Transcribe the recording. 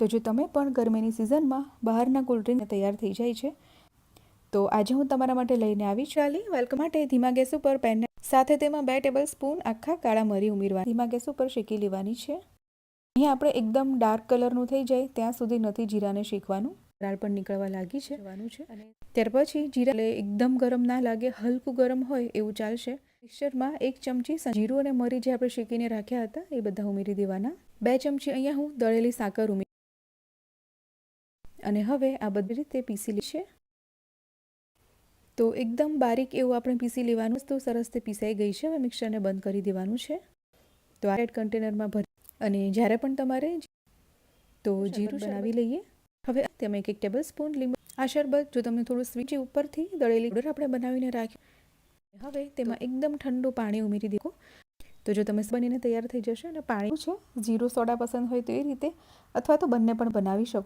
તો જો તમે પણ ગરમીની સિઝનમાં બહારના કોલ્ડ ડ્રિંક તૈયાર થઈ જાય છે, તો આજે હું તમારા માટે લઈને આવી ચાલી વેલકમ માટે ધીમા ગેસ ઉપર પેન સાથે તેમાં 2 ટેબલ સ્પૂન આખા કાળા મરી ઉમેરવા ધીમા ગેસ ઉપર શેકી લેવાની છે. અહીં આપણે એકદમ ડાર્ક કલરનું થઈ જાય ત્યાં સુધી નથી જીરાને શેકવાનું. રાળ પણ નીકળવા લાગી છે અને ત્યાર પછી જીરા એકદમ ગરમ ના લાગે, હલકું ગરમ હોય એવું ચાલશે. મિક્સરમાં 1 ચમચી જીરું અને મરી જે આપણે શેકીને રાખ્યા હતા એ બધા ઉમેરી દેવાના. 2 ચમચી અહીંયા હું દળેલી સાકર ઉમેરી અને હવે આ બધી રીતે પીસી લેશે. તો એકદમ બારીક એવું આપણે પીસી લેવાનું. તો સરસ તે પીસાઈ ગઈ છે. હવે મિક્સરને બંધ કરી દેવાનું છે. તો આ રેડ કન્ટેનરમાં ભરી અને જ્યારે પણ તમારે તો જીરું બનાવી લઈએ. હવે તેમાં 1 ટેબલ સ્પૂન લીંબુ આ શરબત જો તમને થોડું સ્વીટ ઉપરથી દળેલી પાવડર આપણે બનાવીને રાખ્યું. હવે તેમાં એકદમ ઠંડુ પાણી ઉમેરી દેવું. તો જો તમે બનીને તૈયાર થઈ જશે અને પાણી છે 0 સોડા પસંદ હોય તો એ રીતે અથવા તો બંને પણ બનાવી શકો.